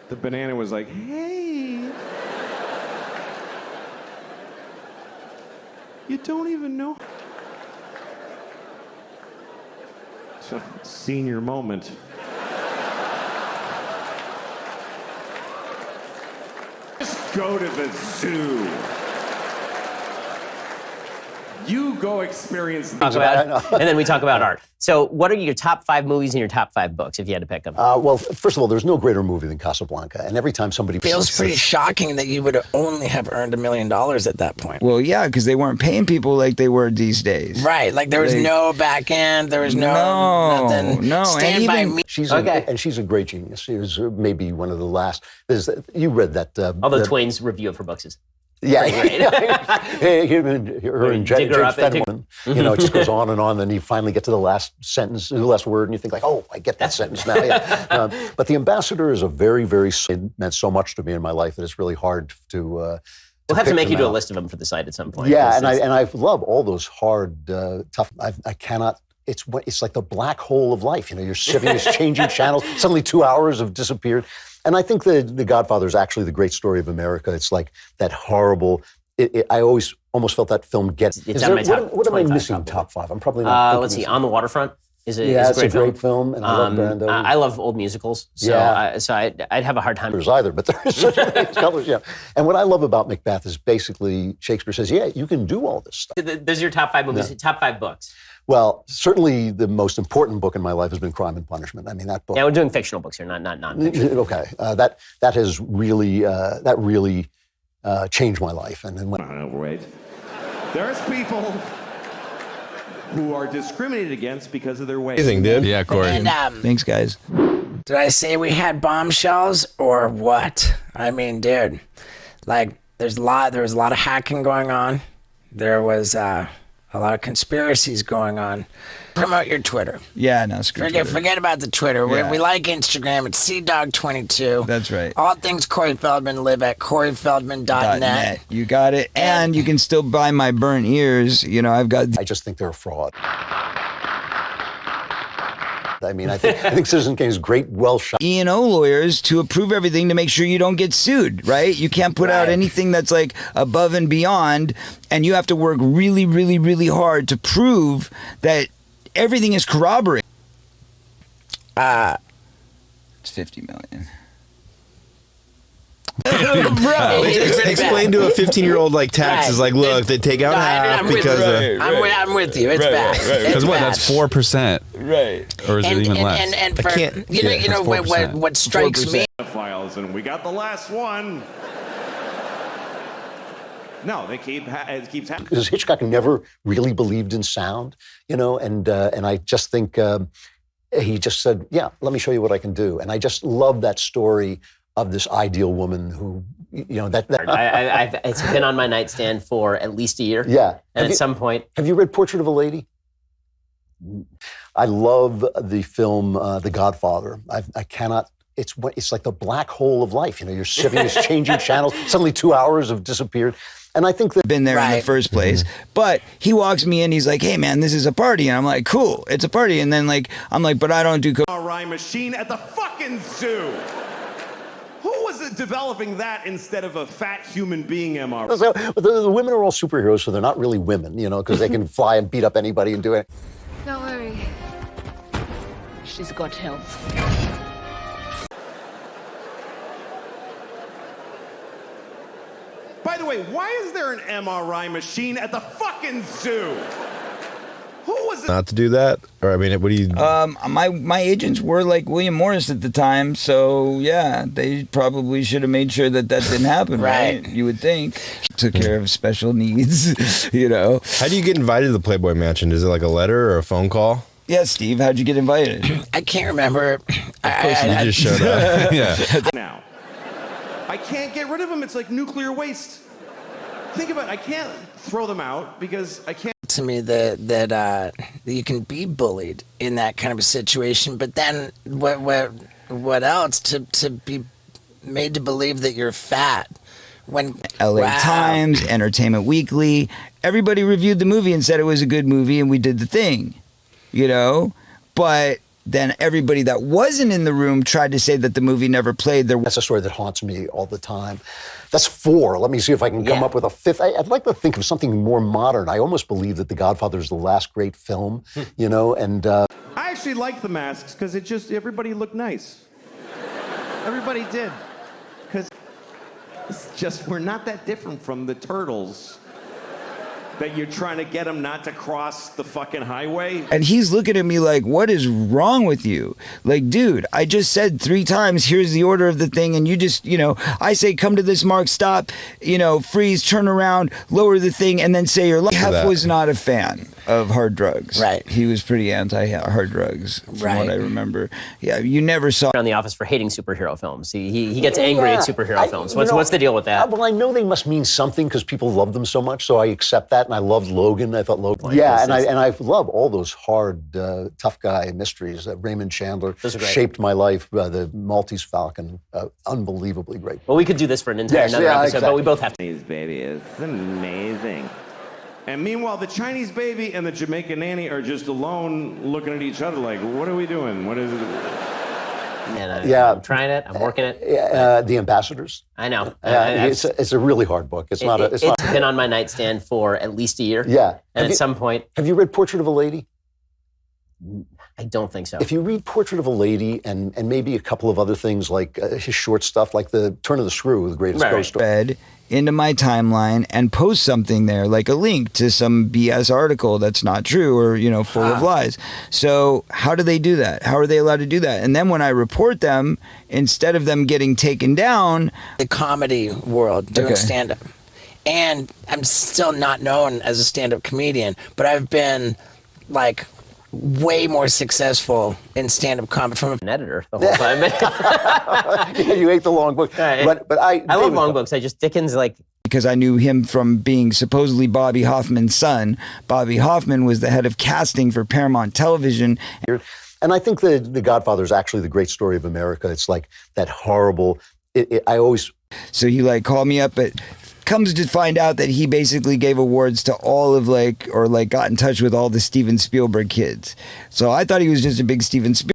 The banana was like, hey. You don't even know. It's a senior moment. Just go to the zoo. You go experience the and then we talk about art. So what are your top 5 movies and your top 5 books, if you had to pick them? Well, first of all, there's no greater movie than Casablanca. And every time somebody... Feels pretty shocking that you would only have earned $1 million at that point. Well, yeah, because they weren't paying people like they were these days. Right, like there was no back end, there was nothing. No, Stand by me. She's a great genius. She was maybe one of the last... You read that... Although Twain's review of her books is... Yeah, her and James Fenneman, you know, it just goes on, and then you finally get to the last sentence, the last word, and you think like, oh, I get that sentence now. Yeah. But The Ambassador is a very, very, it meant so much to me in my life that it's really hard to we'll have to make you do a list of them for the site at some point. Yeah, and I love all those hard, tough, I cannot, it's like the black hole of life. You know, you're changing channels, suddenly 2 hours have disappeared. And I think The Godfather is actually the great story of America. It's like that horrible. I always almost felt that film gets. It's on my top. What am I missing? Probably. Top 5. I'm probably not. Let's see. On the Waterfront is a it's a great film, and I love Brando. I love old musicals, so I'd have a hard time. There's either, but there's such a colors. Yeah. And what I love about Macbeth is basically Shakespeare says, yeah, you can do all this stuff. There's your top 5 movies. Top 5 books. Well, certainly the most important book in my life has been Crime and Punishment. I mean, that book. Yeah, we're doing fictional books here, not non-fiction. Okay, that has really changed my life. And then when overweight, there's people who are discriminated against because of their weight. Amazing, dude. Yeah, Corey. And, Thanks, guys. did I say we had bombshells or what? I mean, dude, like there was a lot of hacking going on. There was a lot of conspiracies going on. Promote your Twitter. Yeah, no, screw Twitter. Forget about the Twitter. Yeah. We like Instagram. It's CDog22. That's right. All things Corey Feldman live at CoreyFeldman.net. You got it. And you can still buy my burnt ears. You know, I've got... I just think they're a fraud. I mean, I think Citizen Kane's great, well shot. E&O lawyers to approve everything to make sure you don't get sued, right? You can't put out anything that's like above and beyond, and you have to work really, really, really hard to prove that everything is corroborated. It's $50 million. Bro, explain to a 15-year-old like taxes, like, look, they take out half because I'm with you. It's bad. Because what? That's 4%, right? Or is it even less? And for, you know what strikes 4%. Me. Files, and we got the last one. No, it keeps happening. Because Hitchcock never really believed in sound, you know, and I just think he just said, yeah, let me show you what I can do. And I just love that story of this ideal woman who, you know, it's been on my nightstand for at least a year. Yeah. And at some point. Have you read Portrait of a Lady? I love the film The Godfather. I cannot, it's like the black hole of life. You know, you're changing channels, suddenly 2 hours have disappeared. And I think that... Been there in the first place. But he walks me in, he's like, hey man, this is a party. And I'm like, cool, it's a party. And then like, I'm like, but I don't do... MRI machine at the fucking zoo. Who was developing that instead of a fat human being MRI? So, the women are all superheroes, so they're not really women, you know, because they can fly and beat up anybody and do it. Don't worry. She's got help. By the way, why is there an MRI machine at the fucking zoo? Who was it? Not to do that? Or, I mean, what do you... My agents were like William Morris at the time, so yeah, they probably should have made sure that didn't happen, right? You would think. Took care of special needs, you know. How do you get invited to the Playboy Mansion? Is it like a letter or a phone call? Yeah, Steve, how'd you get invited? I can't remember. Of course, you just showed up. Yeah. Now, I can't get rid of them. It's like nuclear waste. Think about it. I can't throw them out because I can't. To me, that you can be bullied in that kind of a situation, but then what else to be made to believe that you're fat? When LA Times, Entertainment Weekly, everybody reviewed the movie and said it was a good movie, and we did the thing, you know. But then everybody that wasn't in the room tried to say that the movie never played. That's a story that haunts me all the time. That's 4. Let me see if I can come up with a 5th. I'd like to think of something more modern. I almost believe that The Godfather is the last great film, you know, and... I actually like the masks because everybody looked nice. Everybody did. Because it's just, we're not that different from the turtles that you're trying to get them not to cross the fucking highway. And he's looking at me like, what is wrong with you? Like, dude, I just said 3 times, here's the order of the thing. And you just, you know, I say, come to this mark, stop, you know, freeze, turn around, lower the thing, and then say your life. Hef was not a fan of hard drugs. Right. He was pretty anti-hard drugs, from what I remember. Yeah, you never saw... Around the office for hating superhero films. He gets angry at superhero films. What's the deal with that? Well, I know they must mean something because people love them so much, so I accept that. And I loved Logan. I thought Logan... Yeah, and I love all those hard, tough guy mysteries. Raymond Chandler shaped my life. The Maltese Falcon, unbelievably great. Well, we could do this for an entire another episode, but we both have to... Chinese baby is amazing. And meanwhile, the Chinese baby and the Jamaican nanny are just alone looking at each other like, what are we doing? What is it? And I'm trying it. I'm working it. The Ambassadors. I know. It's a really hard book. It's been on my nightstand for at least a year. Yeah. And at some point... Have you read Portrait of a Lady? I don't think so. If you read Portrait of a Lady and maybe a couple of other things like his short stuff, like the Turn of the Screw, the greatest ghost story. Into my timeline and post something there, like a link to some BS article that's not true or, you know, full of lies. So how do they do that? How are they allowed to do that? And then when I report them, instead of them getting taken down... The comedy world, doing stand-up. And I'm still not known as a stand-up comedian, but I've been, like... way more successful in stand-up comedy from an editor the whole time. Yeah, you ate the long book. But I love long books. Dickens, like... Because I knew him from being supposedly Bobby Hoffman's son. Bobby Hoffman was the head of casting for Paramount Television. And I think the Godfather is actually the great story of America. It's like that horrible... I always... So he like called me up, but comes to find out that he basically gave awards to all of got in touch with all the Steven Spielberg kids. So I thought he was just a big Steven Spielberg.